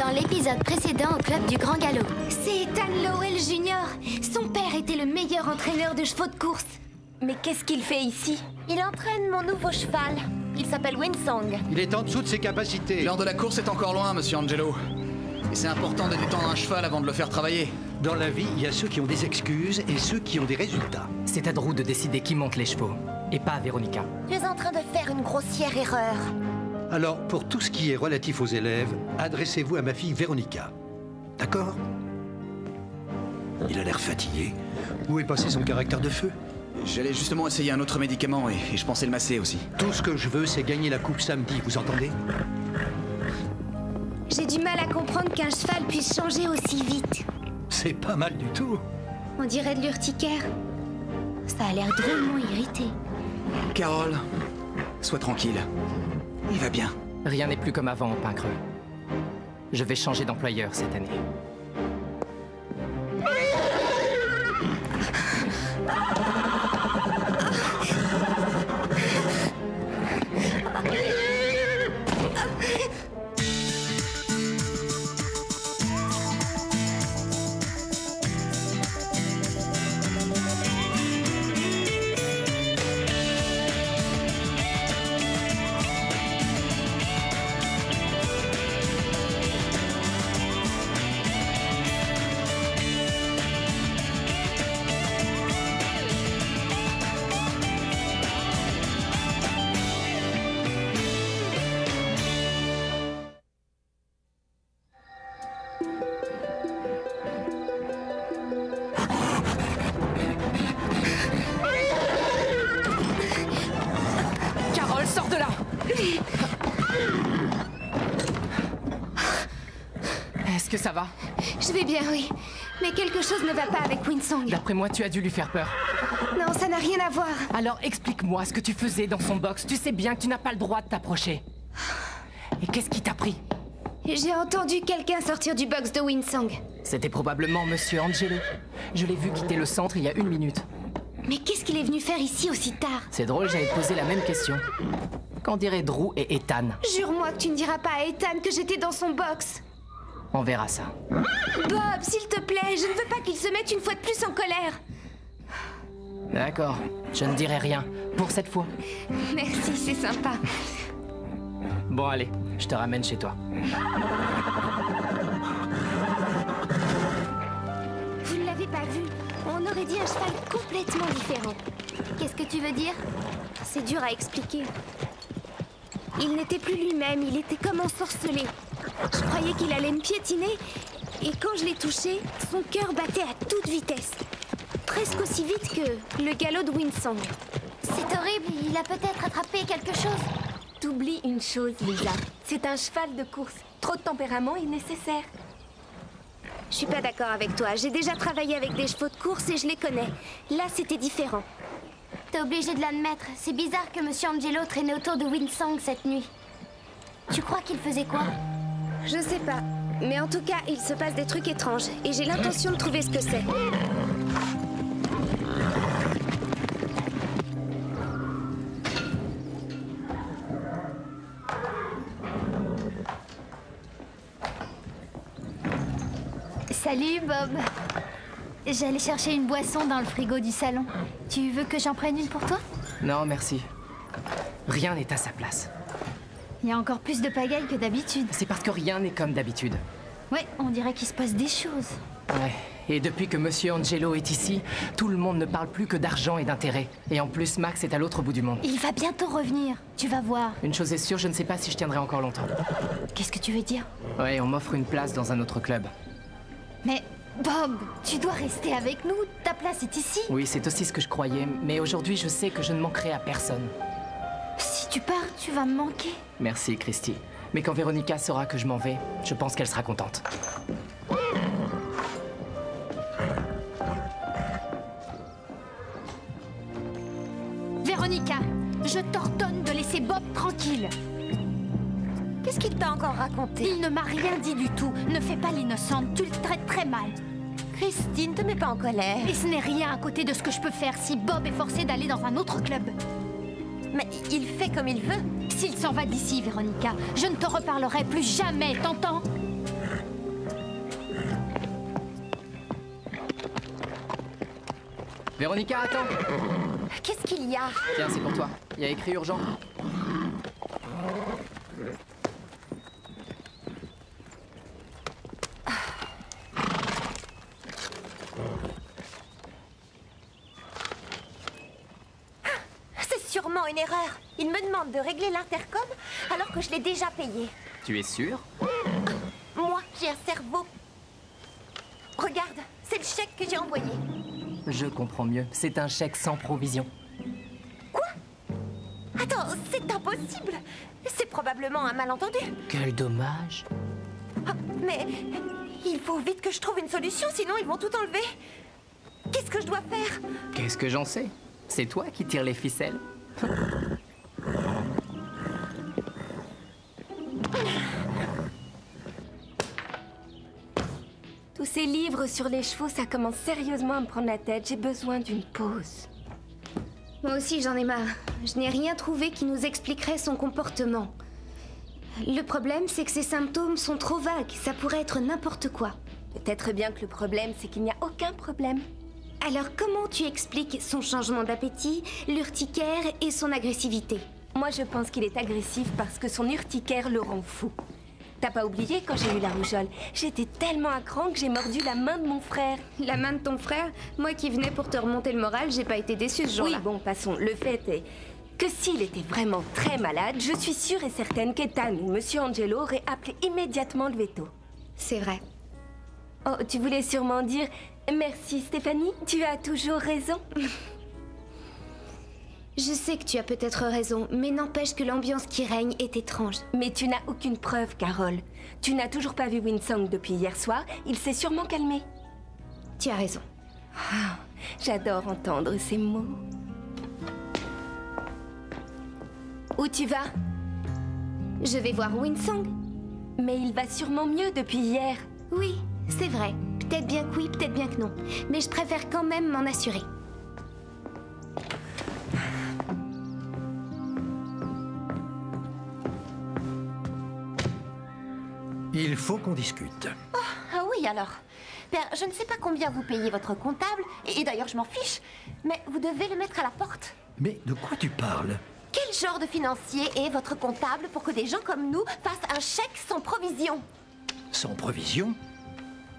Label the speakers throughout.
Speaker 1: Dans l'épisode précédent au club du Grand Galop.
Speaker 2: C'est Ethan Lowell Jr. Son père était le meilleur entraîneur de chevaux de course.
Speaker 3: Mais qu'est-ce qu'il fait ici?
Speaker 2: Il entraîne mon nouveau cheval. Il s'appelle Winsong.
Speaker 4: Il est en dessous de ses capacités.
Speaker 5: L'heure de la course est encore loin, monsieur Angelo. Et c'est important de détendre un cheval avant de le faire travailler.
Speaker 4: Dans la vie, il y a ceux qui ont des excuses et ceux qui ont des résultats.
Speaker 6: C'est à Drew de décider qui monte les chevaux, et pas à Véronica.
Speaker 2: Tu es en train de faire une grossière erreur.
Speaker 4: Alors, pour tout ce qui est relatif aux élèves, adressez-vous à ma fille Véronica. D'accord? Il a l'air fatigué. Où est passé son caractère de feu?
Speaker 5: J'allais justement essayer un autre médicament et je pensais le masser aussi.
Speaker 4: Tout ce que je veux, c'est gagner la coupe samedi, vous entendez?
Speaker 2: J'ai du mal à comprendre qu'un cheval puisse changer aussi vite.
Speaker 4: C'est pas mal du tout.
Speaker 2: On dirait de l'urticaire. Ça a l'air drôlement irrité.
Speaker 5: Carole, sois tranquille. Il va bien.
Speaker 6: Rien n'est plus comme avant au Pain Creux. Je vais changer d'employeur cette année. Sors de là! Est-ce que ça va?
Speaker 2: Je vais bien, oui. Mais quelque chose ne va pas avec Winsong.
Speaker 6: D'après moi, tu as dû lui faire peur.
Speaker 2: Non, ça n'a rien à voir.
Speaker 6: Alors explique-moi ce que tu faisais dans son box. Tu sais bien que tu n'as pas le droit de t'approcher. Et qu'est-ce qui t'a pris?
Speaker 2: J'ai entendu quelqu'un sortir du box de Winsong.
Speaker 6: C'était probablement Monsieur Angelo. Je l'ai vu quitter le centre il y a 1 minute.
Speaker 2: Mais qu'est-ce qu'il est venu faire ici aussi tard?
Speaker 6: C'est drôle, j'allais te poser la même question. Qu'en diraient Drew et Ethan?
Speaker 2: Jure-moi que tu ne diras pas à Ethan que j'étais dans son box.
Speaker 6: On verra ça.
Speaker 2: Bob, s'il te plaît, je ne veux pas qu'il se mette une fois de plus en colère.
Speaker 6: D'accord, je ne dirai rien. Pour cette fois.
Speaker 2: Merci, c'est sympa.
Speaker 6: Bon, allez, je te ramène chez toi.
Speaker 2: Vous ne l'avez pas vu? On aurait dit un cheval complètement différent.
Speaker 1: Qu'est-ce que tu veux dire?
Speaker 2: C'est dur à expliquer. Il n'était plus lui-même, il était comme ensorcelé. Je croyais qu'il allait me piétiner, et quand je l'ai touché, son cœur battait à toute vitesse. Presque aussi vite que le galop de Winsong.
Speaker 1: C'est horrible, il a peut-être attrapé quelque chose.
Speaker 3: T'oublies une chose, Lisa. C'est un cheval de course. Trop de tempérament est nécessaire.
Speaker 2: Je suis pas d'accord avec toi. J'ai déjà travaillé avec des chevaux de course et je les connais. Là, c'était différent.
Speaker 1: T'es obligé de l'admettre. C'est bizarre que Monsieur Angelo traînait autour de Winsong cette nuit. Tu crois qu'il faisait quoi?
Speaker 2: Je sais pas. Mais en tout cas, il se passe des trucs étranges. Et j'ai l'intention de trouver ce que c'est.
Speaker 1: Salut, Bob. J'allais chercher une boisson dans le frigo du salon. Tu veux que j'en prenne une pour toi?
Speaker 6: Non, merci. Rien n'est à sa place.
Speaker 1: Il y a encore plus de pagaille que d'habitude.
Speaker 6: C'est parce que rien n'est comme d'habitude.
Speaker 1: Ouais, on dirait qu'il se passe des choses.
Speaker 6: Ouais, et depuis que Monsieur Angelo est ici, tout le monde ne parle plus que d'argent et d'intérêt. Et en plus, Max est à l'autre bout du monde.
Speaker 1: Il va bientôt revenir. Tu vas voir.
Speaker 6: Une chose est sûre, je ne sais pas si je tiendrai encore longtemps.
Speaker 1: Qu'est-ce que tu veux dire?
Speaker 6: Ouais, on m'offre une place dans un autre club.
Speaker 1: Mais, Bob, tu dois rester avec nous. Ta place est ici.
Speaker 6: Oui, c'est aussi ce que je croyais. Mais aujourd'hui, je sais que je ne manquerai à personne.
Speaker 1: Si tu pars, tu vas me manquer.
Speaker 6: Merci, Christy. Mais quand Véronica saura que je m'en vais, je pense qu'elle sera contente.
Speaker 1: Véronica, je t'ordonne de laisser Bob tranquille.
Speaker 3: Qu'est-ce qu'il t'a encore raconté?
Speaker 1: Il ne m'a rien dit du tout. Ne fais pas l'innocente, tu le traites très mal.
Speaker 3: Christine, te mets pas en colère.
Speaker 1: Et ce n'est rien à côté de ce que je peux faire si Bob est forcé d'aller dans un autre club.
Speaker 3: Mais il fait comme il veut.
Speaker 1: S'il s'en va d'ici, Véronica, je ne te reparlerai plus jamais, t'entends?
Speaker 6: Véronica, attends.
Speaker 3: Qu'est-ce qu'il y a?
Speaker 6: Tiens, c'est pour toi. Il y a écrit urgent.
Speaker 3: C'est sûrement une erreur. Il me demande de régler l'intercom alors que je l'ai déjà payé.
Speaker 6: Tu es sûr?
Speaker 3: Moi, j'ai un cerveau. Regarde, c'est le chèque que j'ai envoyé.
Speaker 6: Je comprends mieux. C'est un chèque sans provision.
Speaker 3: Quoi? Attends, c'est impossible. C'est probablement un malentendu.
Speaker 6: Quel dommage.
Speaker 3: Ah, mais il faut vite que je trouve une solution, sinon ils vont tout enlever. Qu'est-ce que je dois faire?
Speaker 6: Qu'est-ce que j'en sais? C'est toi qui tires les ficelles.
Speaker 3: Tous ces livres sur les chevaux, ça commence sérieusement à me prendre la tête. J'ai besoin d'une pause.
Speaker 2: Moi aussi, j'en ai marre. Je n'ai rien trouvé qui nous expliquerait son comportement. Le problème, c'est que ses symptômes sont trop vagues. Ça pourrait être n'importe quoi.
Speaker 3: Peut-être bien que le problème, c'est qu'il n'y a aucun problème.
Speaker 2: Alors, comment tu expliques son changement d'appétit, l'urticaire et son agressivité?
Speaker 3: Moi, je pense qu'il est agressif parce que son urticaire le rend fou. T'as pas oublié quand j'ai eu la rougeole? J'étais tellement à cran que j'ai mordu la main de mon frère.
Speaker 2: La main de ton frère? Moi qui venais pour te remonter le moral, j'ai pas été déçue ce jour-là.
Speaker 3: Oui, bon, passons. Le fait est que s'il était vraiment très malade, je suis sûre et certaine qu'Ethan ou Monsieur Angelo auraient appelé immédiatement le veto.
Speaker 2: C'est vrai.
Speaker 3: Oh, tu voulais sûrement dire merci Stéphanie, tu as toujours raison.
Speaker 2: Je sais que tu as peut-être raison, mais n'empêche que l'ambiance qui règne est étrange.
Speaker 3: Mais tu n'as aucune preuve, Carole. Tu n'as toujours pas vu Winsong depuis hier soir, il s'est sûrement calmé.
Speaker 2: Tu as raison.
Speaker 3: Ah, j'adore entendre ces mots. Où tu vas?
Speaker 2: Je vais voir Winsong.
Speaker 3: Mais il va sûrement mieux depuis hier.
Speaker 2: Oui, c'est vrai. Peut-être bien que oui, peut-être bien que non. Mais je préfère quand même m'en assurer.
Speaker 4: Il faut qu'on discute.
Speaker 3: Oh, ah oui alors. Père, je ne sais pas combien vous payez votre comptable, et d'ailleurs je m'en fiche, mais vous devez le mettre à la porte.
Speaker 4: Mais de quoi tu parles?
Speaker 3: Quel genre de financier est votre comptable pour que des gens comme nous fassent un chèque sans provision?
Speaker 4: Sans provision?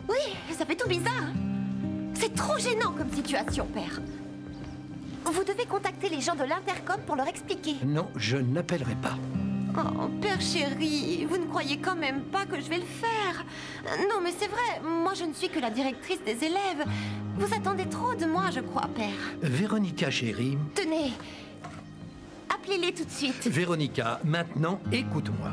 Speaker 3: Oui, ça fait tout bizarre. C'est trop gênant comme situation, père. Vous devez contacter les gens de l'intercom pour leur expliquer.
Speaker 4: Non, je n'appellerai pas.
Speaker 3: Oh, père chéri, vous ne croyez quand même pas que je vais le faire? Non, mais c'est vrai, moi je ne suis que la directrice des élèves. Vous attendez trop de moi, je crois, père.
Speaker 4: Véronica, chérie.
Speaker 3: Tenez, appelez-les tout de suite.
Speaker 4: Véronica, maintenant, écoute-moi.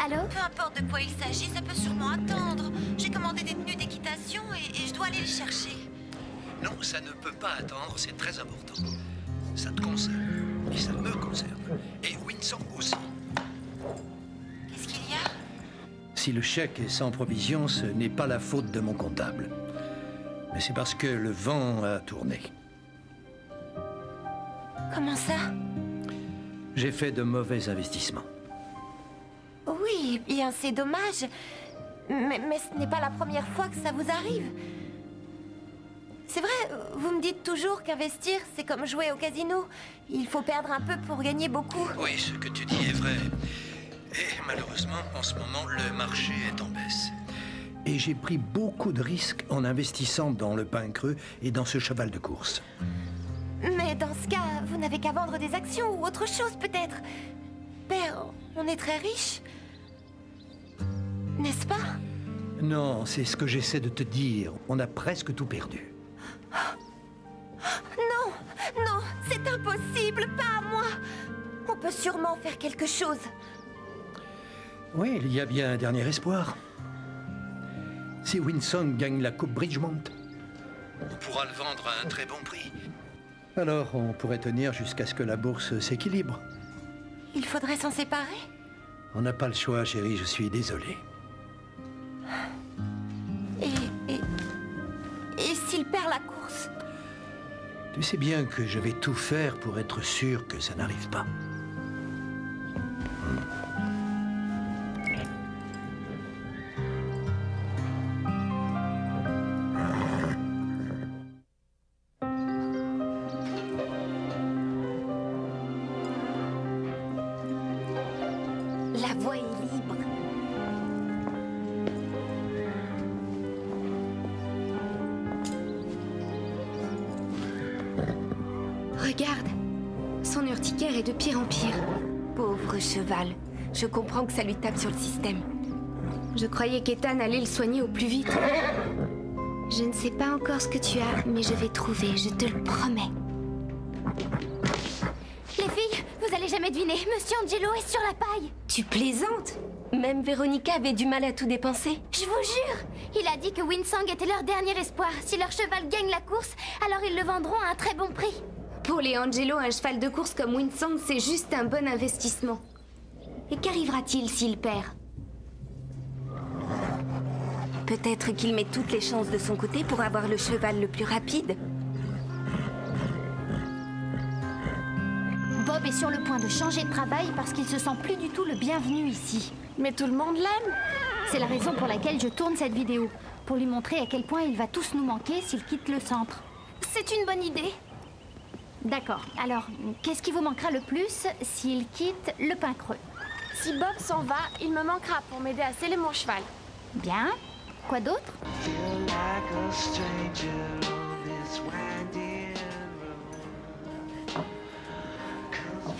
Speaker 1: Allô?
Speaker 3: Peu importe de quoi il s'agit, ça peut sûrement attendre. J'ai commandé des tenues d'équitation et je dois aller les chercher.
Speaker 4: Non, ça ne peut pas attendre, c'est très important. Ça te concerne, et ça me concerne. Et Winsong aussi.
Speaker 3: Qu'est-ce qu'il y a?
Speaker 4: Si le chèque est sans provision, ce n'est pas la faute de mon comptable. Mais c'est parce que le vent a tourné.
Speaker 3: Comment ça?
Speaker 4: J'ai fait de mauvais investissements.
Speaker 3: Oui, bien c'est dommage. Mais ce n'est pas la première fois que ça vous arrive. C'est vrai, vous me dites toujours qu'investir, c'est comme jouer au casino. Il faut perdre un peu pour gagner beaucoup.
Speaker 4: Oui, ce que tu dis est vrai. Et malheureusement, en ce moment, le marché est en baisse. Et j'ai pris beaucoup de risques en investissant dans le pain creux et dans ce cheval de course.
Speaker 3: Mais dans ce cas, vous n'avez qu'à vendre des actions ou autre chose peut-être. Père, on est très riche. N'est-ce pas?
Speaker 4: Non, c'est ce que j'essaie de te dire. On a presque tout perdu.
Speaker 3: Non, non, c'est impossible, pas à moi. On peut sûrement faire quelque chose.
Speaker 4: Oui, il y a bien un dernier espoir. Si Winsong gagne la Coupe Bridgemont, on pourra le vendre à un très bon prix. Alors, on pourrait tenir jusqu'à ce que la bourse s'équilibre.
Speaker 3: Il faudrait s'en séparer?
Speaker 4: On n'a pas le choix, chérie, je suis désolé.
Speaker 3: Et s'il perd la course?
Speaker 4: Tu sais bien que je vais tout faire pour être sûr que ça n'arrive pas.
Speaker 2: l'urticaire est de pire en pire. Pauvre cheval. Je comprends que ça lui tape sur le système. Je croyais qu'Ethan allait le soigner au plus vite. Je ne sais pas encore ce que tu as, mais je vais trouver, je te le promets.
Speaker 1: Les filles, vous allez jamais deviner. Monsieur Angelo est sur la paille.
Speaker 3: Tu plaisantes? Même Véronica avait du mal à tout dépenser.
Speaker 1: Je vous jure. Il a dit que Winsong était leur dernier espoir. Si leur cheval gagne la course, alors ils le vendront à un très bon prix.
Speaker 2: Pour les Angelo, un cheval de course comme Winsong, c'est juste un bon investissement. Et qu'arrivera-t-il s'il perd?
Speaker 3: Peut-être qu'il met toutes les chances de son côté pour avoir le cheval le plus rapide.
Speaker 1: Bob est sur le point de changer de travail parce qu'il se sent plus du tout le bienvenu ici.
Speaker 7: Mais tout le monde l'aime.
Speaker 1: C'est la raison pour laquelle je tourne cette vidéo. Pour lui montrer à quel point il va tous nous manquer s'il quitte le centre.
Speaker 2: C'est une bonne idée.
Speaker 1: D'accord. Alors, qu'est-ce qui vous manquera le plus s'il quitte le pain creux?
Speaker 7: Si Bob s'en va, il me manquera pour m'aider à sceller mon cheval.
Speaker 1: Bien. Quoi d'autre?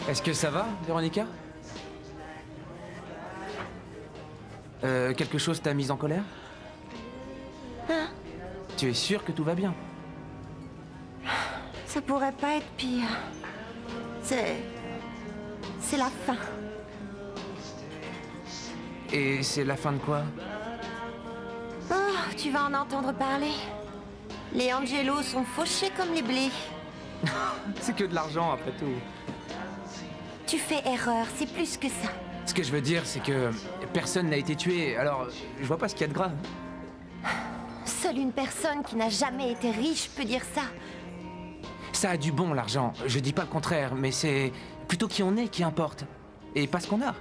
Speaker 8: Est-ce que ça va, Véronica? Quelque chose t'a mise en colère?
Speaker 3: Hein?
Speaker 8: Tu es sûre que tout va bien?
Speaker 3: Ça pourrait pas être pire. C'est la fin.
Speaker 8: Et c'est la fin de quoi?
Speaker 3: Oh, tu vas en entendre parler. Les Angelo sont fauchés comme les blés.
Speaker 8: C'est que de l'argent, après tout.
Speaker 3: Tu fais erreur, c'est plus que ça.
Speaker 8: Ce que je veux dire, c'est que personne n'a été tué, alors je vois pas ce qu'il y a de grave.
Speaker 3: Seule une personne qui n'a jamais été riche peut dire ça.
Speaker 8: Ça a du bon, l'argent. Je dis pas le contraire, mais c'est plutôt qui on est qui importe. Et pas ce qu'on a.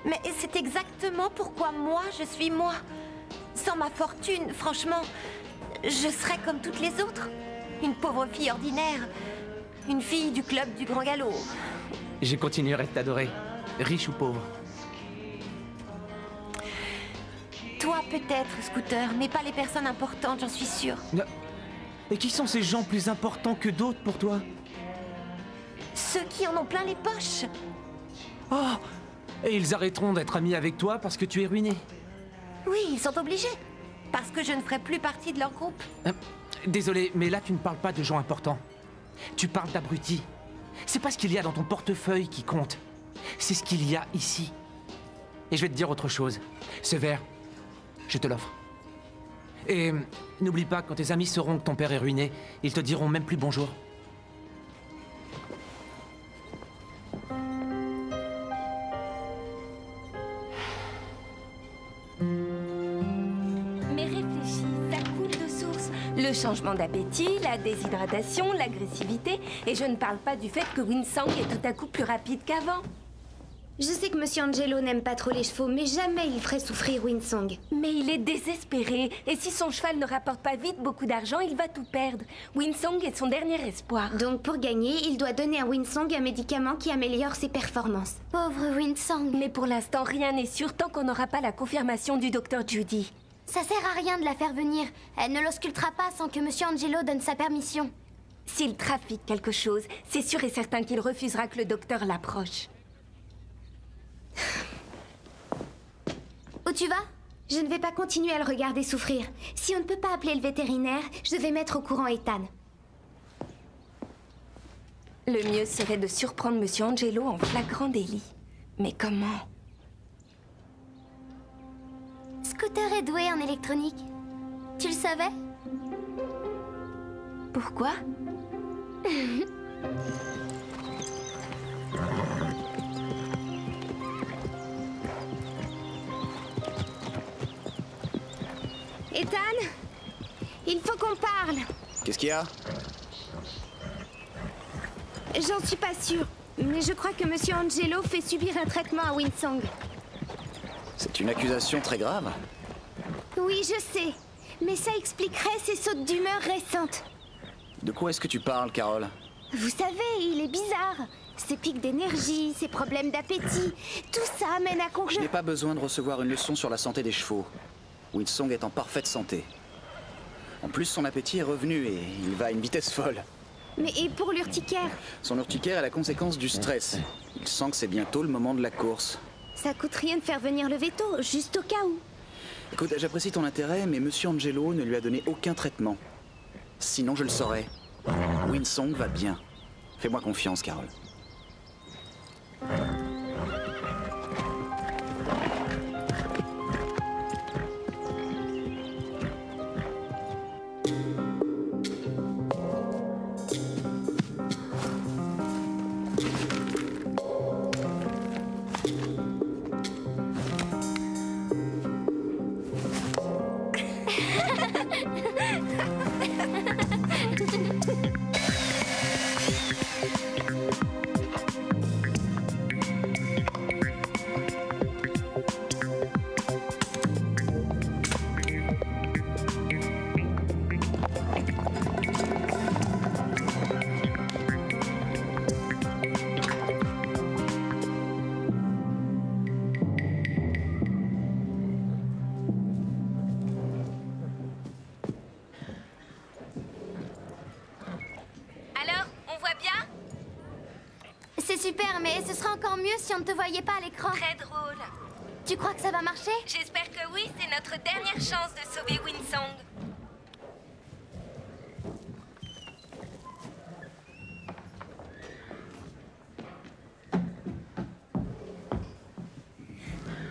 Speaker 3: Mais c'est exactement pourquoi moi, je suis moi. Sans ma fortune, franchement, je serais comme toutes les autres. Une pauvre fille ordinaire. Une fille du club du Grand Galop.
Speaker 8: Je continuerai de t'adorer, riche ou pauvre.
Speaker 3: Toi peut-être, Scooter, mais pas les personnes importantes, j'en suis sûre.
Speaker 8: Et qui sont ces gens plus importants que d'autres pour toi?
Speaker 3: Ceux qui en ont plein les poches.
Speaker 8: Oh! Et ils arrêteront d'être amis avec toi parce que tu es ruiné.
Speaker 3: Oui, ils sont obligés. Parce que je ne ferai plus partie de leur groupe.
Speaker 8: Désolé, mais là tu ne parles pas de gens importants. Tu parles d'abrutis. C'est pas ce qu'il y a dans ton portefeuille qui compte. C'est ce qu'il y a ici. Et je vais te dire autre chose. Ce verre, je te l'offre. Et n'oublie pas, quand tes amis sauront que ton père est ruiné, ils te diront même plus bonjour.
Speaker 3: Mais réfléchis, ça coule de source. Le changement d'appétit, la déshydratation, l'agressivité. Et je ne parle pas du fait que Winsong est tout à coup plus rapide qu'avant.
Speaker 2: Je sais que Monsieur Angelo n'aime pas trop les chevaux, mais jamais il ferait souffrir Winsong.
Speaker 3: Mais il est désespéré. Et si son cheval ne rapporte pas vite beaucoup d'argent, il va tout perdre. Winsong est son dernier espoir.
Speaker 2: Donc pour gagner, il doit donner à Winsong un médicament qui améliore ses performances.
Speaker 1: Pauvre Winsong.
Speaker 3: Mais pour l'instant, rien n'est sûr tant qu'on n'aura pas la confirmation du docteur Judy.
Speaker 1: Ça sert à rien de la faire venir. Elle ne l'auscultera pas sans que Monsieur Angelo donne sa permission.
Speaker 3: S'il trafique quelque chose, c'est sûr et certain qu'il refusera que le docteur l'approche.
Speaker 1: Où tu vas?
Speaker 2: Je ne vais pas continuer à le regarder souffrir. Si on ne peut pas appeler le vétérinaire, je vais mettre au courant Ethan.
Speaker 3: Le mieux serait de surprendre Monsieur Angelo en flagrant délit. Mais comment?
Speaker 1: Scooter est doué en électronique. Tu le savais?
Speaker 3: Pourquoi?
Speaker 2: Ethan, il faut qu'on parle.
Speaker 5: Qu'est-ce qu'il y a?
Speaker 2: J'en suis pas sûre, mais je crois que Monsieur Angelo fait subir un traitement à Winsong.
Speaker 5: C'est une accusation très grave.
Speaker 2: Oui, je sais, mais ça expliquerait ses sautes d'humeur récentes.
Speaker 5: De quoi est-ce que tu parles, Carole?
Speaker 2: Vous savez, il est bizarre. Ses pics d'énergie, ses problèmes d'appétit, tout ça mène à
Speaker 5: Je
Speaker 2: conclure...
Speaker 5: n'ai pas besoin de recevoir une leçon sur la santé des chevaux. Winsong est en parfaite santé. En plus, son appétit est revenu et il va à une vitesse folle.
Speaker 2: Mais et pour l'urticaire?
Speaker 5: Son urticaire est la conséquence du stress. Il sent que c'est bientôt le moment de la course.
Speaker 2: Ça coûte rien de faire venir le veto, juste au cas où.
Speaker 5: Écoute, j'apprécie ton intérêt, mais Monsieur Angelo ne lui a donné aucun traitement. Sinon, je le saurais. Winsong va bien. Fais-moi confiance, Carole.
Speaker 1: C'est super, mais ce serait encore mieux si on ne te voyait pas à l'écran.
Speaker 2: Très drôle.
Speaker 1: Tu crois que ça va marcher?
Speaker 2: J'espère que oui, c'est notre dernière chance de sauver Winsong.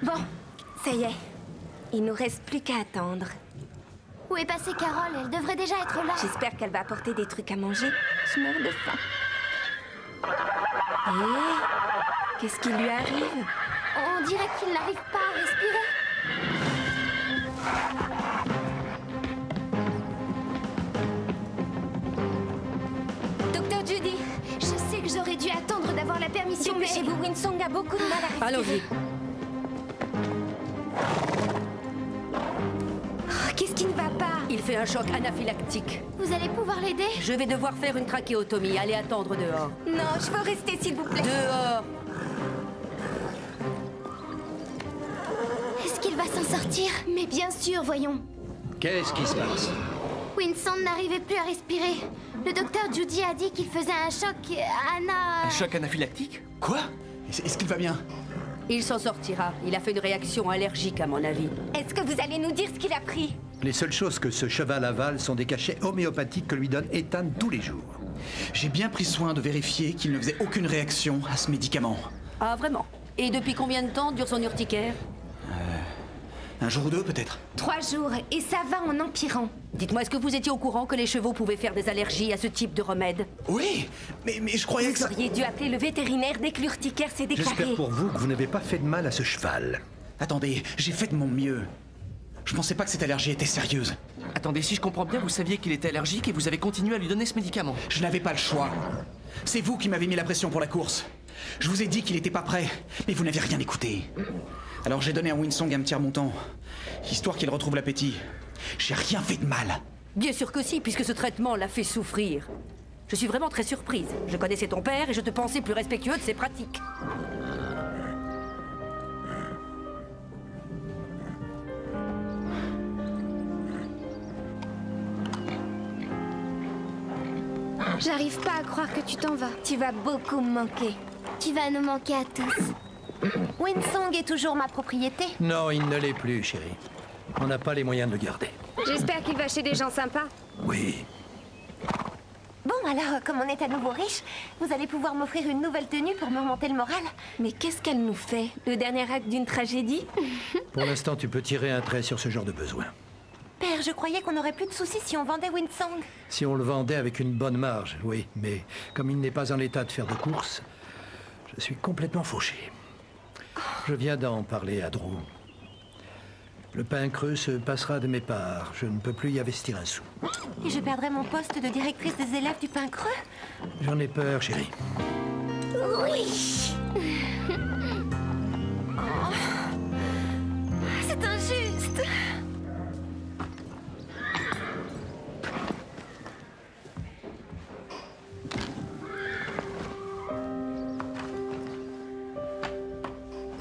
Speaker 2: Bon, ça y est. Il nous reste plus qu'à attendre.
Speaker 1: Où est passée Carole? Elle devrait déjà être là.
Speaker 2: J'espère qu'elle va apporter des trucs à manger. Je meurs de faim. Qu'est-ce qui lui arrive?
Speaker 1: On dirait qu'il n'arrive pas à respirer.
Speaker 2: Docteur Judy, je sais que j'aurais dû attendre d'avoir la permission, mais chez vous, Winsong a beaucoup de mal à respirer.
Speaker 9: Allons-y.
Speaker 2: Oh, qu'est-ce qui ne va pas?
Speaker 9: Il fait un choc anaphylactique.
Speaker 1: Vous allez pouvoir l'aider?
Speaker 9: Je vais devoir faire une trachéotomie. Allez attendre dehors.
Speaker 2: Non, je veux rester, s'il vous plaît.
Speaker 9: Dehors.
Speaker 1: Est-ce qu'il va s'en sortir?
Speaker 2: Mais bien sûr, voyons.
Speaker 4: Qu'est-ce qui se passe?
Speaker 1: Winsong n'arrivait plus à respirer. Le docteur Judy a dit qu'il faisait un choc
Speaker 5: Un choc anaphylactique? Quoi? Est-ce qu'il va bien?
Speaker 9: Il s'en sortira. Il a fait une réaction allergique, à mon avis.
Speaker 2: Est-ce que vous allez nous dire ce qu'il a pris?
Speaker 4: Les seules choses que ce cheval avale sont des cachets homéopathiques que lui donne Ethan tous les jours.
Speaker 5: J'ai bien pris soin de vérifier qu'il ne faisait aucune réaction à ce médicament.
Speaker 9: Ah, vraiment? Et depuis combien de temps dure son urticaire?
Speaker 5: Un jour ou deux, peut-être.
Speaker 2: 3 jours, et ça va en empirant.
Speaker 9: Dites-moi, est-ce que vous étiez au courant que les chevaux pouvaient faire des allergies à ce type de remède?
Speaker 5: Oui, mais je croyais que
Speaker 2: Vous
Speaker 5: ça...
Speaker 2: auriez dû appeler le vétérinaire dès que l'urticaire s'est déclaré.
Speaker 4: J'espère pour vous que vous n'avez pas fait de mal à ce cheval.
Speaker 5: Attendez, j'ai fait de mon mieux. Je pensais pas que cette allergie était sérieuse.
Speaker 6: Attendez, si je comprends bien, vous saviez qu'il était allergique et vous avez continué à lui donner ce médicament.
Speaker 5: Je n'avais pas le choix. C'est vous qui m'avez mis la pression pour la course. Je vous ai dit qu'il n'était pas prêt, mais vous n'avez rien écouté. Alors j'ai donné à Winsong un tiers-montant, histoire qu'il retrouve l'appétit. J'ai rien fait de mal.
Speaker 9: Bien sûr que si, puisque ce traitement l'a fait souffrir. Je suis vraiment très surprise. Je connaissais ton père et je te pensais plus respectueux de ses pratiques.
Speaker 2: J'arrive pas à croire que tu t'en vas. Tu vas beaucoup me manquer.
Speaker 1: Tu vas nous manquer à tous.
Speaker 3: Winsong est toujours ma propriété.
Speaker 4: Non, il ne l'est plus, chérie. On n'a pas les moyens de le garder.
Speaker 2: J'espère qu'il va chez des gens sympas.
Speaker 4: Oui.
Speaker 3: Bon, alors, comme on est à nouveau riche, vous allez pouvoir m'offrir une nouvelle tenue pour me remonter le moral.
Speaker 2: Mais qu'est-ce qu'elle nous fait? Le dernier acte d'une tragédie?
Speaker 4: Pour l'instant, tu peux tirer un trait sur ce genre de besoin.
Speaker 3: Père, je croyais qu'on n'aurait plus de soucis si on vendait Winsong.
Speaker 4: Si on le vendait avec une bonne marge, oui. Mais comme il n'est pas en état de faire de courses, je suis complètement fauché. Je viens d'en parler à Drew. Le pain creux se passera de mes parts. Je ne peux plus y investir un sou.
Speaker 3: Et je perdrai mon poste de directrice des élèves du pain creux?
Speaker 4: J'en ai peur, chérie.
Speaker 3: Oui. Oh. C'est injuste.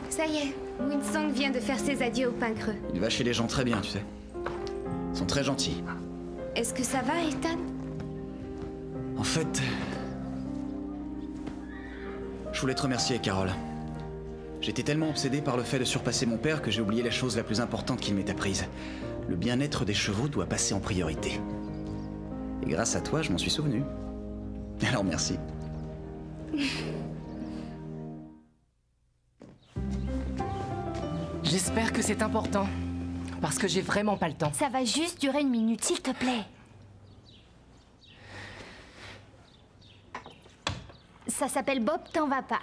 Speaker 2: Ça y est, Winsong vient de faire ses adieux au pain creux.
Speaker 5: Il va chez les gens très bien, tu sais. Ils sont très gentils.
Speaker 2: Est-ce que ça va, Ethan?
Speaker 5: fait... Je voulais te remercier, Carole. J'étais tellement obsédé par le fait de surpasser mon père que j'ai oublié la chose la plus importante qu'il m'ait apprise. Le bien-être des chevaux doit passer en priorité. Et grâce à toi, je m'en suis souvenu. Alors merci.
Speaker 6: J'espère que c'est important. Parce que j'ai vraiment pas le temps.
Speaker 1: Ça va juste durer 1 minute, s'il te plaît. Ça s'appelle Bob t'en va pas.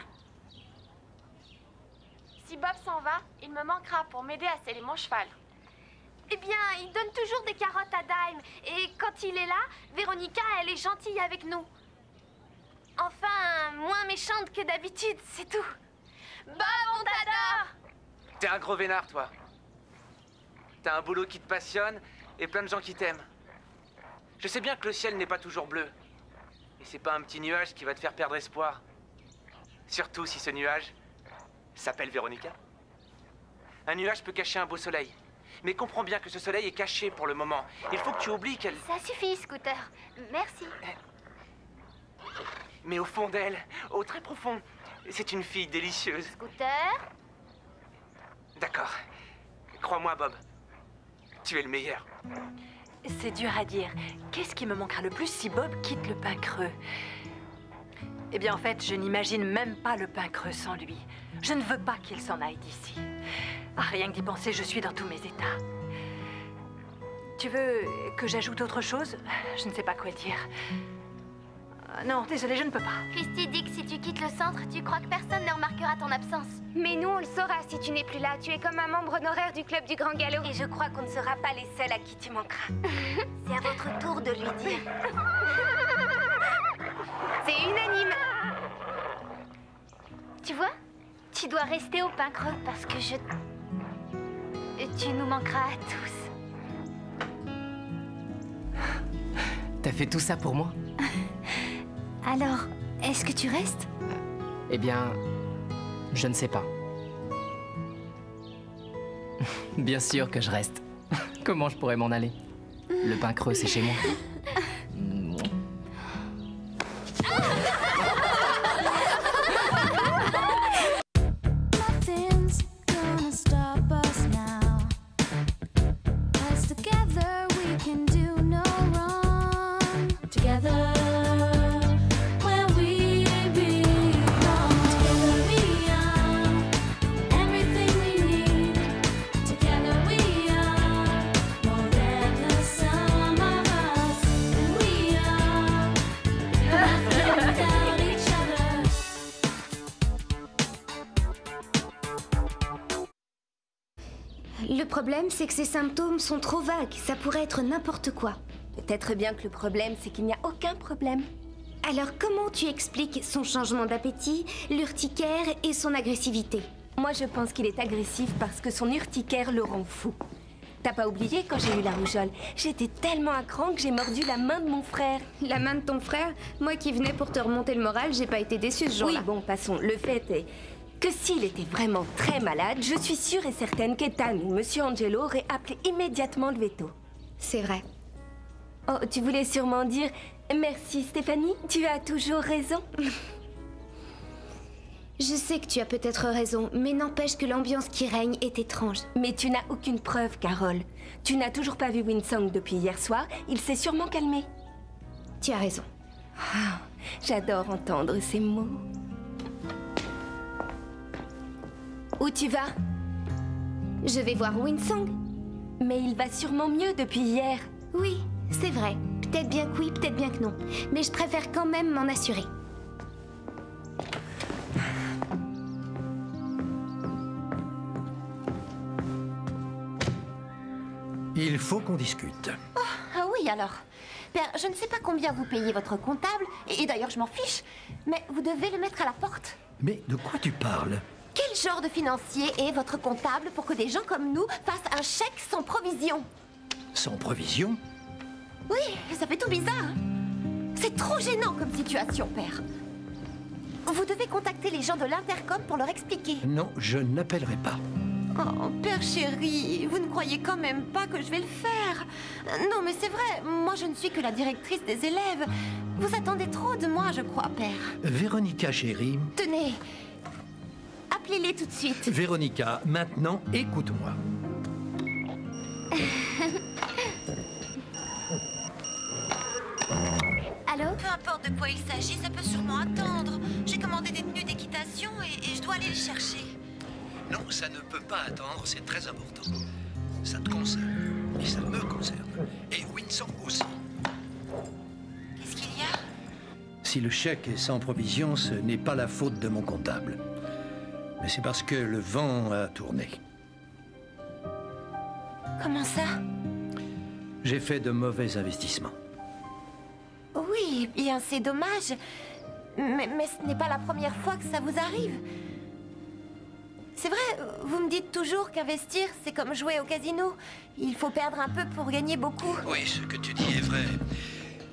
Speaker 7: Si Bob s'en va, il me manquera pour m'aider à sceller mon cheval. Eh bien, il donne toujours des carottes à Dime. Et quand il est là, Véronica, elle est gentille avec nous. Enfin, moins méchante que d'habitude, c'est tout. Bob, on t'adore!
Speaker 8: T'es un gros vénard, toi. T'as un boulot qui te passionne et plein de gens qui t'aiment. Je sais bien que le ciel n'est pas toujours bleu. Et c'est pas un petit nuage qui va te faire perdre espoir. Surtout si ce nuage s'appelle Véronica. Un nuage peut cacher un beau soleil. Mais comprends bien que ce soleil est caché pour le moment. Il faut que tu oublies qu'elle...
Speaker 1: Ça suffit, Scooter. Merci.
Speaker 8: Mais au fond d'elle, au très profond, c'est une fille délicieuse.
Speaker 1: Scooter?
Speaker 8: D'accord. Crois-moi, Bob. Tu es le meilleur.
Speaker 10: C'est dur à dire. Qu'est-ce qui me manquera le plus si Bob quitte le Pin Creux? Eh bien, en fait, je n'imagine même pas le Pin Creux sans lui. Je ne veux pas qu'il s'en aille d'ici. Ah, rien que d'y penser, je suis dans tous mes états. Tu veux que j'ajoute autre chose? Je ne sais pas quoi dire. Non, désolé, je ne peux pas.
Speaker 1: Christy dit que si tu quittes le centre, tu crois que personne ne remarquera ton absence.
Speaker 2: Mais nous, on le saura si tu n'es plus là. Tu es comme un membre honoraire du club du Grand Galop.
Speaker 3: Et je crois qu'on ne sera pas les seuls à qui tu manqueras. C'est à votre tour de lui dire.
Speaker 2: C'est unanime.
Speaker 1: Tu vois? Tu dois rester au Pin Creux parce que tu nous manqueras à tous.
Speaker 6: T'as fait tout ça pour moi?
Speaker 1: Alors, est-ce que tu restes?
Speaker 6: Eh bien, je ne sais pas. Bien sûr que je reste. Comment je pourrais m'en aller? Le Pin Creux, c'est chez moi.
Speaker 2: Le problème, c'est que ces symptômes sont trop vagues. Ça pourrait être n'importe quoi.
Speaker 3: Peut-être bien que le problème, c'est qu'il n'y a aucun problème.
Speaker 2: Alors, comment tu expliques son changement d'appétit, l'urticaire et son agressivité?
Speaker 3: Moi, je pense qu'il est agressif parce que son urticaire le rend fou. T'as pas oublié quand j'ai eu la rougeole? J'étais tellement à cran que j'ai mordu la main de mon frère.
Speaker 2: La main de ton frère? Moi qui venais pour te remonter le moral, j'ai pas été déçue ce jour-là.
Speaker 3: Oui, bon, passons. Le fait est que s'il était vraiment très malade, je suis sûre et certaine qu'Ethan ou Monsieur Angelo auraient appelé immédiatement le veto.
Speaker 2: C'est vrai.
Speaker 3: Oh, tu voulais sûrement dire merci Stéphanie, tu as toujours raison.
Speaker 2: Je sais que tu as peut-être raison, mais n'empêche que l'ambiance qui règne est étrange.
Speaker 3: Mais tu n'as aucune preuve, Carole. Tu n'as toujours pas vu Winsong depuis hier soir, il s'est sûrement calmé.
Speaker 2: Tu as raison.
Speaker 3: Oh, j'adore entendre ces mots. Où tu vas?
Speaker 2: Je vais voir Winsong.
Speaker 3: Mais il va sûrement mieux depuis hier.
Speaker 2: Oui, c'est vrai. Peut-être bien que oui, peut-être bien que non. Mais je préfère quand même m'en assurer.
Speaker 4: Il faut qu'on discute.
Speaker 3: Oh, ah oui alors. Père, je ne sais pas combien vous payez votre comptable, et d'ailleurs je m'en fiche, mais vous devez le mettre à la porte.
Speaker 4: Mais de quoi tu parles?
Speaker 3: Quel genre de financier est votre comptable pour que des gens comme nous fassent un chèque sans provision?
Speaker 4: Sans provision?
Speaker 3: Oui, ça fait tout bizarre. C'est trop gênant comme situation, père. Vous devez contacter les gens de l'intercom pour leur expliquer.
Speaker 4: Non, je n'appellerai pas.
Speaker 3: Oh, père chéri, vous ne croyez quand même pas que je vais le faire? Non, mais c'est vrai, moi je ne suis que la directrice des élèves. Vous attendez trop de moi, je crois, père.
Speaker 4: Véronica, chérie.
Speaker 3: Tenez. Appelez-les tout de suite.
Speaker 4: Véronica, maintenant, écoute-moi.
Speaker 1: Allô?
Speaker 3: Peu importe de quoi il s'agit, ça peut sûrement attendre. J'ai commandé des tenues d'équitation et je dois aller les chercher.
Speaker 4: Non, ça ne peut pas attendre, c'est très important. Ça te concerne, et ça me concerne. Et Winsong aussi.
Speaker 3: Qu'est-ce qu'il y a?
Speaker 4: Si le chèque est sans provision, ce n'est pas la faute de mon comptable. Mais c'est parce que le vent a tourné.
Speaker 3: Comment ça?
Speaker 4: J'ai fait de mauvais investissements.
Speaker 3: Oui, bien c'est dommage. Mais ce n'est pas la première fois que ça vous arrive. C'est vrai, vous me dites toujours qu'investir, c'est comme jouer au casino. Il faut perdre un peu pour gagner beaucoup.
Speaker 4: Oui, ce que tu dis est vrai.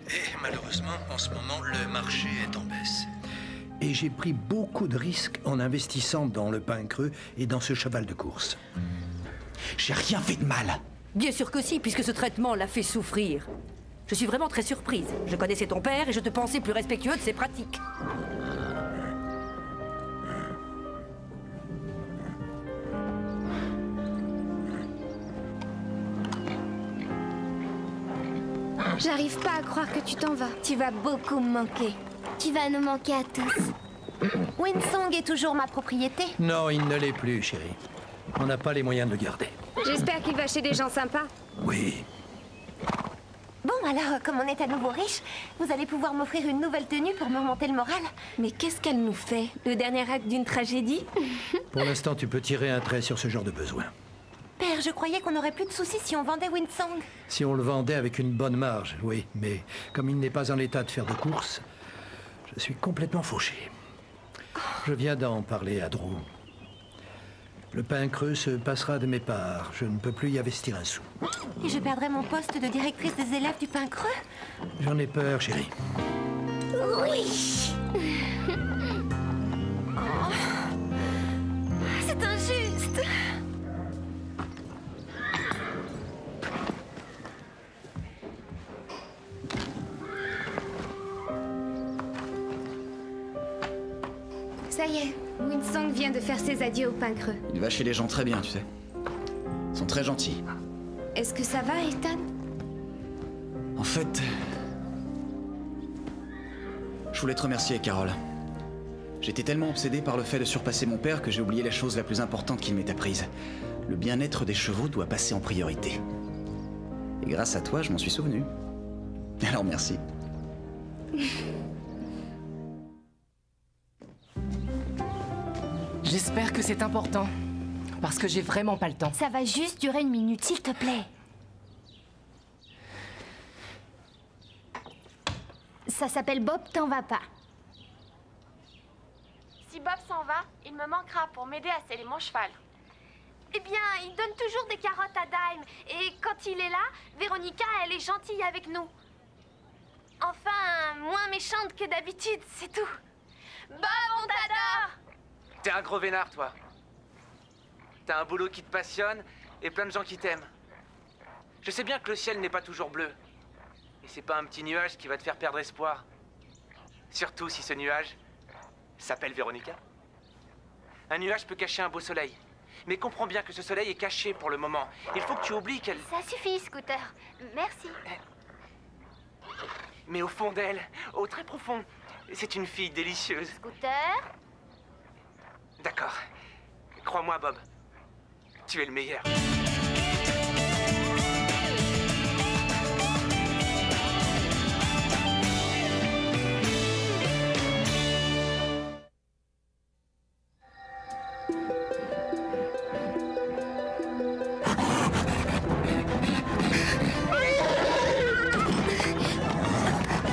Speaker 4: Et malheureusement, en ce moment, le marché est en baisse. Et j'ai pris beaucoup de risques en investissant dans le pain creux et dans ce cheval de course.
Speaker 5: J'ai rien fait de mal.
Speaker 9: Bien sûr que si, puisque ce traitement l'a fait souffrir. Je suis vraiment très surprise. Je connaissais ton père et je te pensais plus respectueux de ses pratiques.
Speaker 2: J'arrive pas à croire que tu t'en vas. Tu vas beaucoup me manquer. Tu vas nous manquer à tous.
Speaker 3: Winsong est toujours ma propriété.
Speaker 4: Non, il ne l'est plus, chérie. On n'a pas les moyens de le garder.
Speaker 2: J'espère qu'il va chez des gens sympas.
Speaker 4: Oui.
Speaker 3: Bon, alors, comme on est à nouveau riche, vous allez pouvoir m'offrir une nouvelle tenue pour me remonter le moral.
Speaker 2: Mais qu'est-ce qu'elle nous fait? Le dernier acte d'une tragédie?
Speaker 4: Pour l'instant, tu peux tirer un trait sur ce genre de besoin.
Speaker 3: Père, je croyais qu'on n'aurait plus de soucis si on vendait Winsong.
Speaker 4: Si on le vendait avec une bonne marge, oui. Mais comme il n'est pas en état de faire de course, je suis complètement fauché. Je viens d'en parler à Drew. Le pain creux se passera de mes parts. Je ne peux plus y investir un sou.
Speaker 3: Et je perdrai mon poste de directrice des élèves du pain creux?
Speaker 4: J'en ai peur, chérie.
Speaker 3: Oui. Oh. C'est injuste.
Speaker 2: Ça y est, Winsong vient de faire ses adieux au pain creux.
Speaker 5: Il va chez les gens très bien, tu sais. Ils sont très gentils.
Speaker 2: Est-ce que ça va, Ethan?
Speaker 5: En fait... Je voulais te remercier, Carole. J'étais tellement obsédé par le fait de surpasser mon père que j'ai oublié la chose la plus importante qu'il m'ait apprise. Le bien-être des chevaux doit passer en priorité. Et grâce à toi, je m'en suis souvenu. Alors merci.
Speaker 6: J'espère que c'est important. Parce que j'ai vraiment pas le temps.
Speaker 1: Ça va juste durer 1 minute, s'il te plaît. Ça s'appelle Bob t'en va pas.
Speaker 7: Si Bob s'en va, il me manquera pour m'aider à sceller mon cheval. Eh bien, il donne toujours des carottes à Dime. Et quand il est là, Véronica, elle est gentille avec nous. Enfin, moins méchante que d'habitude, c'est tout. Bob, on t'adore!
Speaker 8: T'es un gros vénard, toi. T'as un boulot qui te passionne et plein de gens qui t'aiment. Je sais bien que le ciel n'est pas toujours bleu. Et c'est pas un petit nuage qui va te faire perdre espoir. Surtout si ce nuage s'appelle Véronica. Un nuage peut cacher un beau soleil. Mais comprends bien que ce soleil est caché pour le moment. Il faut que tu oublies qu'elle...
Speaker 1: Ça suffit, Scooter. Merci.
Speaker 8: Mais au fond d'elle, au très profond, c'est une fille délicieuse.
Speaker 1: Scooter?
Speaker 8: D'accord. Crois-moi, Bob. Tu es le meilleur.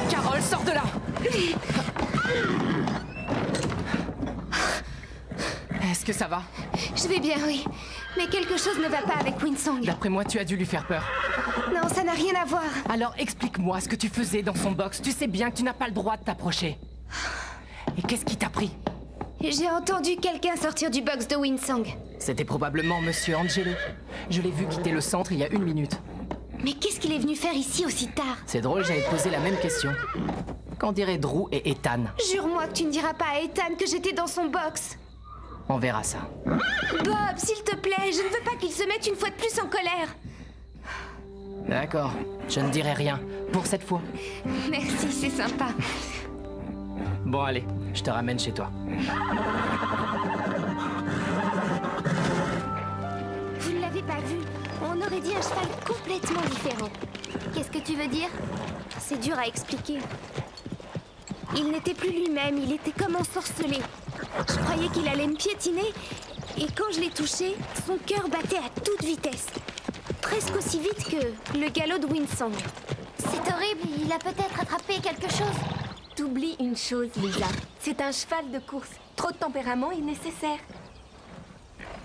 Speaker 6: Carole, sors de là! Est-ce que ça va?
Speaker 2: Je vais bien, oui. Mais quelque chose ne va pas avec Winsong.
Speaker 6: D'après moi, tu as dû lui faire peur.
Speaker 2: Non, ça n'a rien à voir.
Speaker 6: Alors explique-moi ce que tu faisais dans son box. Tu sais bien que tu n'as pas le droit de t'approcher. Et qu'est-ce qui t'a pris?
Speaker 2: J'ai entendu quelqu'un sortir du box de Winsong.
Speaker 6: C'était probablement Monsieur Angelo. Je l'ai vu quitter le centre il y a 1 minute.
Speaker 2: Mais qu'est-ce qu'il est venu faire ici aussi tard?
Speaker 6: C'est drôle, j'allais te poser la même question. Qu'en diraient Drew et Ethan?
Speaker 2: Jure-moi que tu ne diras pas à Ethan que j'étais dans son box.
Speaker 6: On verra ça.
Speaker 2: Bob, s'il te plaît, je ne veux pas qu'il se mette une fois de plus en colère.
Speaker 6: D'accord, je ne dirai rien, pour cette fois.
Speaker 2: Merci, c'est sympa.
Speaker 6: Bon allez, je te ramène chez toi.
Speaker 2: Vous ne l'avez pas vu, on aurait dit un cheval complètement différent.
Speaker 1: Qu'est-ce que tu veux dire?
Speaker 2: C'est dur à expliquer. Il n'était plus lui-même, il était comme ensorcelé. Je croyais qu'il allait me piétiner, et quand je l'ai touché, son cœur battait à toute vitesse. Presque aussi vite que le galop de Winsong.
Speaker 1: C'est horrible, il a peut-être attrapé quelque chose.
Speaker 11: T'oublies une chose, Lisa. C'est un cheval de course. Trop de tempérament est nécessaire.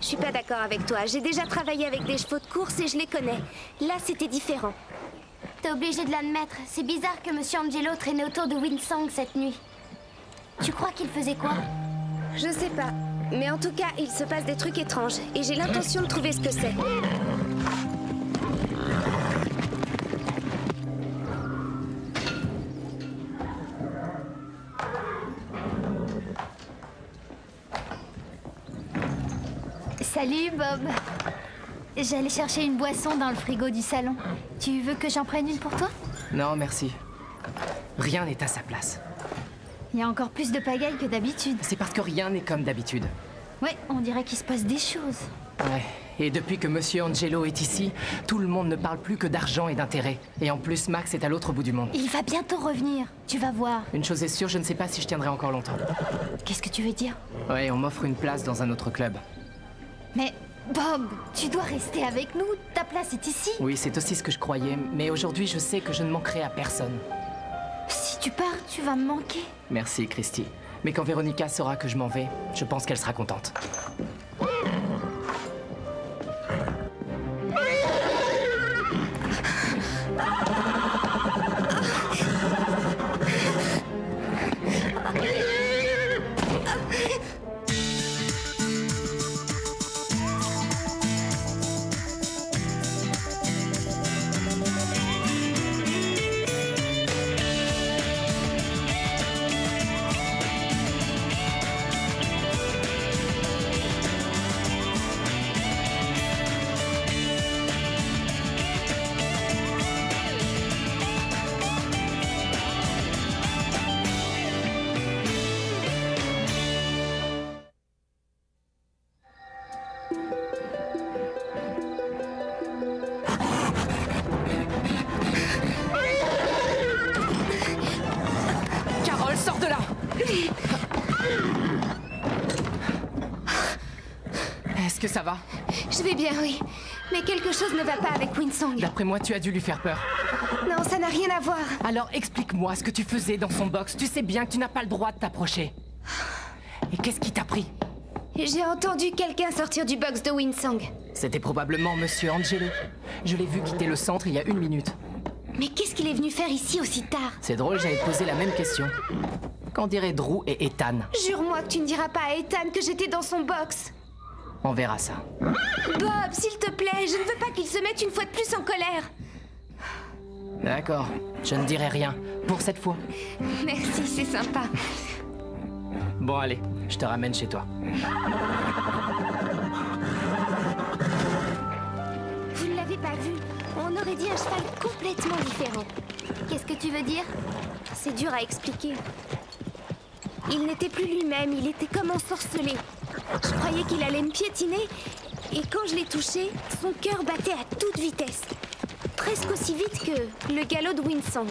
Speaker 2: Je suis pas d'accord avec toi. J'ai déjà travaillé avec des chevaux de course et je les connais. Là, c'était différent.
Speaker 1: T'es obligé de l'admettre. C'est bizarre que Monsieur Angelo traînait autour de Winsong cette nuit. Tu crois qu'il faisait quoi?
Speaker 2: Je sais pas. Mais en tout cas, il se passe des trucs étranges. Et j'ai l'intention de trouver ce que c'est.
Speaker 1: Salut, Bob. J'allais chercher une boisson dans le frigo du salon. Tu veux que j'en prenne une pour toi?
Speaker 6: Non, merci. Rien n'est à sa place.
Speaker 1: Il y a encore plus de pagaille que d'habitude.
Speaker 6: C'est parce que rien n'est comme d'habitude.
Speaker 1: Ouais, on dirait qu'il se passe des choses.
Speaker 6: Ouais, et depuis que Monsieur Angelo est ici, tout le monde ne parle plus que d'argent et d'intérêt. Et en plus, Max est à l'autre bout du monde.
Speaker 1: Il va bientôt revenir, tu vas voir.
Speaker 6: Une chose est sûre, je ne sais pas si je tiendrai encore longtemps.
Speaker 1: Qu'est-ce que tu veux dire?
Speaker 6: Ouais, on m'offre une place dans un autre club.
Speaker 1: Mais Bob, tu dois rester avec nous, ta place est ici.
Speaker 6: Oui, c'est aussi ce que je croyais, mais aujourd'hui je sais que je ne manquerai à personne.
Speaker 1: Si tu pars, tu vas me manquer.
Speaker 6: Merci, Christy. Mais quand Véronica saura que je m'en vais, je pense qu'elle sera contente. Est-ce que ça va?
Speaker 2: Je vais bien, oui. Mais quelque chose ne va pas avec Winsong.
Speaker 6: D'après moi, tu as dû lui faire peur.
Speaker 2: Non, ça n'a rien à voir.
Speaker 6: Alors explique-moi ce que tu faisais dans son box. Tu sais bien que tu n'as pas le droit de t'approcher. Et qu'est-ce qui t'a pris?
Speaker 2: J'ai entendu quelqu'un sortir du box de Winsong.
Speaker 6: C'était probablement Monsieur Angelo. Je l'ai vu quitter le centre il y a 1 minute.
Speaker 2: Mais qu'est-ce qu'il est venu faire ici aussi tard?
Speaker 6: C'est drôle, j'allais te poser la même question. Qu'en diraient Drew et Ethan?
Speaker 2: Jure-moi que tu ne diras pas à Ethan que j'étais dans son box.
Speaker 6: On verra ça.
Speaker 2: Bob, s'il te plaît, je ne veux pas qu'il se mette une fois de plus en colère.
Speaker 6: D'accord, je ne dirai rien, pour cette fois.
Speaker 2: Merci, c'est sympa.
Speaker 6: Bon allez, je te ramène chez toi.
Speaker 2: Vous ne l'avez pas vu, on aurait dit un cheval complètement différent.
Speaker 1: Qu'est-ce que tu veux dire?
Speaker 2: C'est dur à expliquer. Il n'était plus lui-même, il était comme ensorcelé. Je croyais qu'il allait me piétiner, et quand je l'ai touché, son cœur battait à toute vitesse. Presque aussi vite que le galop de Winsong.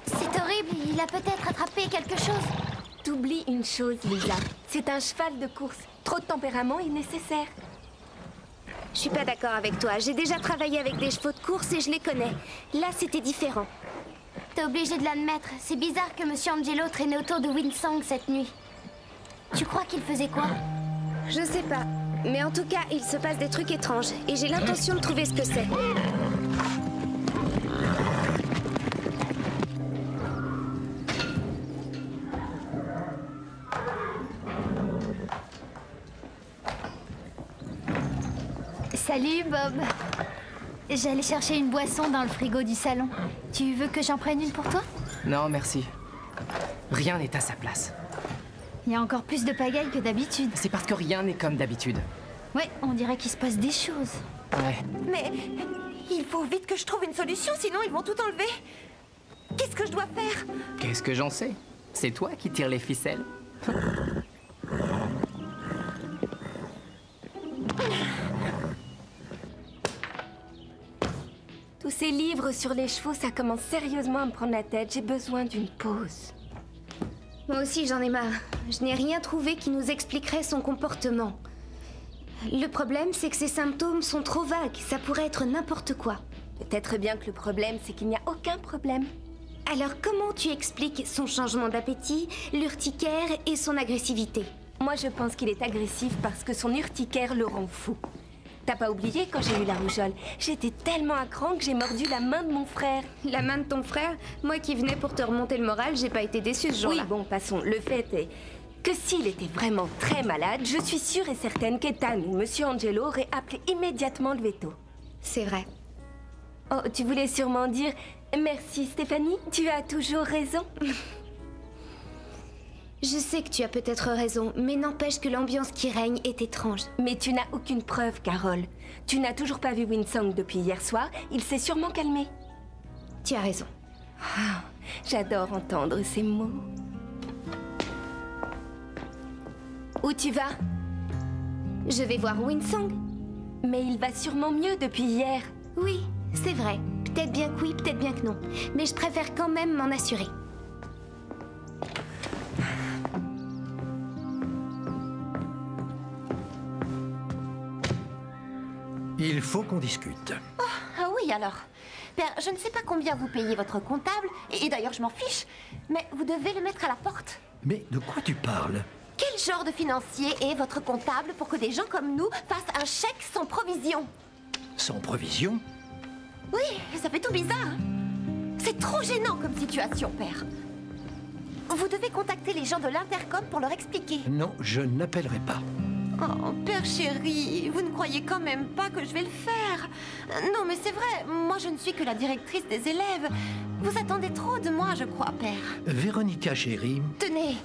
Speaker 1: C'est horrible, il a peut-être attrapé quelque chose.
Speaker 11: T'oublies une chose, Lisa. C'est un cheval de course. Trop de tempérament est nécessaire.
Speaker 2: Je suis pas d'accord avec toi. J'ai déjà travaillé avec des chevaux de course et je les connais. Là, c'était différent.
Speaker 1: T'es obligé de l'admettre. C'est bizarre que Monsieur Angelo traînait autour de Winsong cette nuit. Tu crois qu'il faisait quoi?
Speaker 2: Je sais pas. Mais en tout cas, il se passe des trucs étranges. Et j'ai l'intention de trouver ce que c'est.
Speaker 1: Salut, Bob. J'allais chercher une boisson dans le frigo du salon. Tu veux que j'en prenne une pour toi?
Speaker 6: Non, merci. Rien n'est à sa place.
Speaker 1: Il y a encore plus de pagaille que d'habitude.
Speaker 6: C'est parce que rien n'est comme d'habitude.
Speaker 1: Ouais, on dirait qu'il se passe des choses.
Speaker 6: Ouais.
Speaker 3: Mais il faut vite que je trouve une solution, sinon ils vont tout enlever. Qu'est-ce que je dois faire?
Speaker 6: Qu'est-ce que j'en sais? C'est toi qui tires les ficelles.
Speaker 11: Tous ces livres sur les chevaux, ça commence sérieusement à me prendre la tête. J'ai besoin d'une pause.
Speaker 2: Moi aussi, j'en ai marre. Je n'ai rien trouvé qui nous expliquerait son comportement. Le problème, c'est que ses symptômes sont trop vagues. Ça pourrait être n'importe quoi.
Speaker 11: Peut-être bien que le problème, c'est qu'il n'y a aucun problème.
Speaker 2: Alors, comment tu expliques son changement d'appétit, l'urticaire et son agressivité?
Speaker 11: Moi, je pense qu'il est agressif parce que son urticaire le rend fou. T'as pas oublié quand j'ai eu la rougeole? J'étais tellement à cran que j'ai mordu la main de mon frère.
Speaker 2: La main de ton frère? Moi qui venais pour te remonter le moral, j'ai pas été déçue ce jour-là.
Speaker 11: Oui, bon, passons. Le fait est que s'il était vraiment très malade, je suis sûre et certaine qu'Ethan ou Monsieur Angelo auraient appelé immédiatement le veto.
Speaker 2: C'est vrai.
Speaker 11: Oh, tu voulais sûrement dire merci Stéphanie, tu as toujours raison.
Speaker 2: Je sais que tu as peut-être raison, mais n'empêche que l'ambiance qui règne est étrange.
Speaker 11: Mais tu n'as aucune preuve, Carole. Tu n'as toujours pas vu Winsong depuis hier soir, il s'est sûrement calmé.
Speaker 2: Tu as raison.
Speaker 11: Oh, j'adore entendre ces mots. Où tu vas?
Speaker 2: Je vais voir Winsong.
Speaker 11: Mais il va sûrement mieux depuis hier.
Speaker 2: Oui, c'est vrai. Peut-être bien que oui, peut-être bien que non. Mais je préfère quand même m'en assurer.
Speaker 4: Il faut qu'on discute.
Speaker 3: Oh, ah oui alors. Père, je ne sais pas combien vous payez votre comptable, et d'ailleurs je m'en fiche, mais vous devez le mettre à la porte.
Speaker 4: Mais de quoi tu parles?
Speaker 3: Quel genre de financier est votre comptable pour que des gens comme nous fassent un chèque sans provision?
Speaker 4: Sans provision?
Speaker 3: Oui, ça fait tout bizarre. C'est trop gênant comme situation, Père. Vous devez contacter les gens de l'intercom pour leur expliquer.
Speaker 4: Non, je n'appellerai pas.
Speaker 3: Oh, Père chéri, vous ne croyez quand même pas que je vais le faire? Non, mais c'est vrai, moi je ne suis que la directrice des élèves. Vous attendez trop de moi, je crois, Père.
Speaker 4: Véronica, chérie.
Speaker 3: Tenez,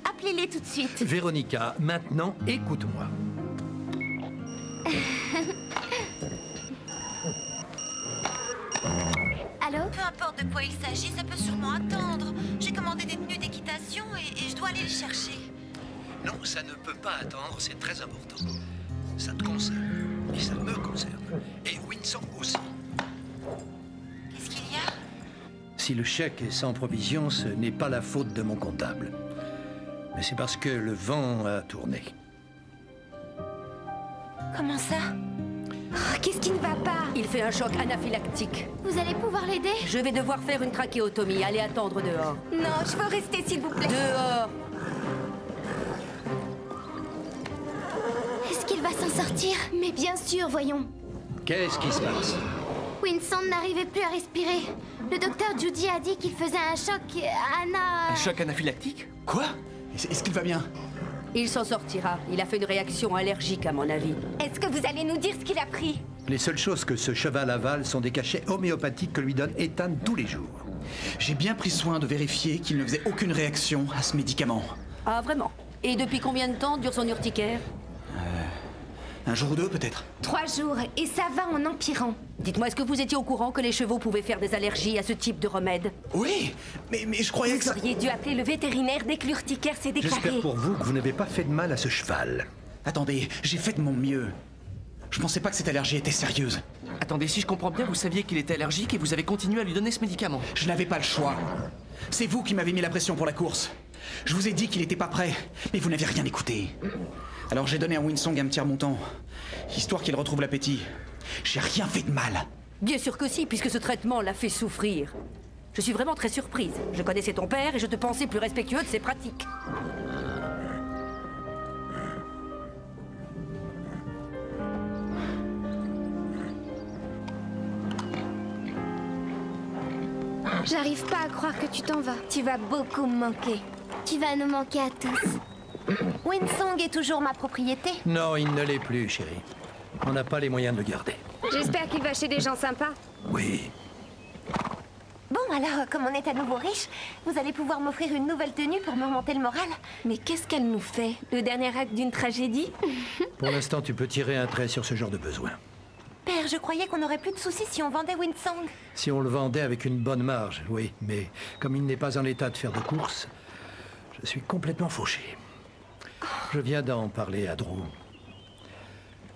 Speaker 3: appelez-les tout de suite.
Speaker 4: Véronica, maintenant, écoute-moi.
Speaker 3: Allô? Peu importe de quoi il s'agit, ça peut sûrement attendre. J'ai commandé des tenues d'équitation et je dois aller les chercher.
Speaker 4: Non, ça ne peut pas attendre, c'est très important. Ça te concerne, et ça me concerne. Et Winsong aussi.
Speaker 3: Qu'est-ce qu'il y a?
Speaker 4: Si le chèque est sans provision, ce n'est pas la faute de mon comptable. Mais c'est parce que le vent a tourné.
Speaker 3: Comment ça?
Speaker 2: Oh, qu'est-ce qui ne va pas?
Speaker 9: Il fait un choc anaphylactique.
Speaker 2: Vous allez pouvoir l'aider?
Speaker 9: Je vais devoir faire une trachéotomie. Allez attendre dehors.
Speaker 11: Non, je veux rester, s'il vous plaît.
Speaker 9: Dehors.
Speaker 2: Est-ce qu'il va s'en sortir? Mais bien sûr, voyons.
Speaker 4: Qu'est-ce qui se passe?
Speaker 1: Winsong n'arrivait plus à respirer. Le docteur Judy a dit qu'il faisait un choc. Anna...
Speaker 5: Un choc anaphylactique? Quoi? Est-ce qu'il va bien?
Speaker 9: Il s'en sortira. Il a fait une réaction allergique, à mon avis.
Speaker 11: Est-ce que vous allez nous dire ce qu'il a pris?
Speaker 4: Les seules choses que ce cheval avale sont des cachets homéopathiques que lui donne Ethan tous les jours.
Speaker 5: J'ai bien pris soin de vérifier qu'il ne faisait aucune réaction à ce médicament.
Speaker 9: Ah, vraiment? Et depuis combien de temps dure son urticaire?
Speaker 5: Un jour ou deux, peut-être.
Speaker 2: 3 jours, et ça va en empirant.
Speaker 9: Dites-moi, est-ce que vous étiez au courant que les chevaux pouvaient faire des allergies à ce type de remède?
Speaker 5: Oui, mais je croyais que
Speaker 11: Vous
Speaker 5: ça...
Speaker 11: auriez dû appeler le vétérinaire dès que l'urticaire s'est déclaré.
Speaker 4: J'espère pour vous que vous n'avez pas fait de mal à ce cheval.
Speaker 5: Attendez, j'ai fait de mon mieux. Je pensais pas que cette allergie était sérieuse.
Speaker 8: Attendez, si je comprends bien, vous saviez qu'il était allergique et vous avez continué à lui donner ce médicament.
Speaker 5: Je n'avais pas le choix. C'est vous qui m'avez mis la pression pour la course. Je vous ai dit qu'il n'était pas prêt, mais vous n'avez rien écouté. Alors j'ai donné à Winsong un petit remontant, histoire qu'il retrouve l'appétit. J'ai rien fait de mal.
Speaker 9: Bien sûr que si, puisque ce traitement l'a fait souffrir. Je suis vraiment très surprise. Je connaissais ton père et je te pensais plus respectueux de ses pratiques.
Speaker 2: J'arrive pas à croire que tu t'en vas.
Speaker 11: Tu vas beaucoup me manquer.
Speaker 2: Tu vas nous manquer à tous.
Speaker 3: Winsong est toujours ma propriété?
Speaker 4: Non, il ne l'est plus, chérie. On n'a pas les moyens de le garder.
Speaker 2: J'espère qu'il va chez des gens sympas.
Speaker 4: Oui.
Speaker 3: Bon Alors, comme on est à nouveau riche, vous allez pouvoir m'offrir une nouvelle tenue pour me remonter le moral.
Speaker 11: Mais qu'est-ce qu'elle nous fait? Le dernier acte d'une tragédie?
Speaker 4: Pour l'instant, tu peux tirer un trait sur ce genre de besoin.
Speaker 3: Père, je croyais qu'on n'aurait plus de soucis si on vendait Winsong.
Speaker 4: Si on le vendait avec une bonne marge, oui. Mais comme il n'est pas en état de faire de courses, je suis complètement fauché. Je viens d'en parler à Drew.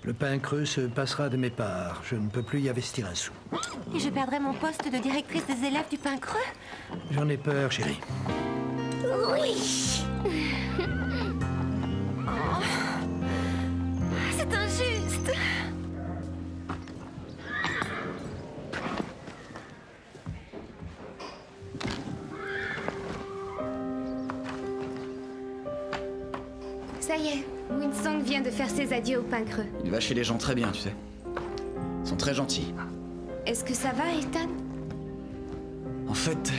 Speaker 4: Le pain creux se passera de mes parts. Je ne peux plus y investir un sou.
Speaker 3: Et je perdrai mon poste de directrice des élèves du pain creux?
Speaker 4: J'en ai peur, chérie.
Speaker 3: Oui. Oh. C'est injuste.
Speaker 2: Ça y est, Winsong vient de faire ses adieux au pain creux.
Speaker 5: Il va chez les gens très bien, tu sais. Ils sont très gentils.
Speaker 2: Est-ce que ça va, Ethan?
Speaker 5: En fait...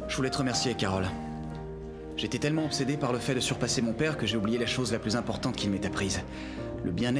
Speaker 5: Je voulais te remercier, Carole. J'étais tellement obsédé par le fait de surpasser mon père que j'ai oublié la chose la plus importante qu'il m'ait apprise. Le bien-être.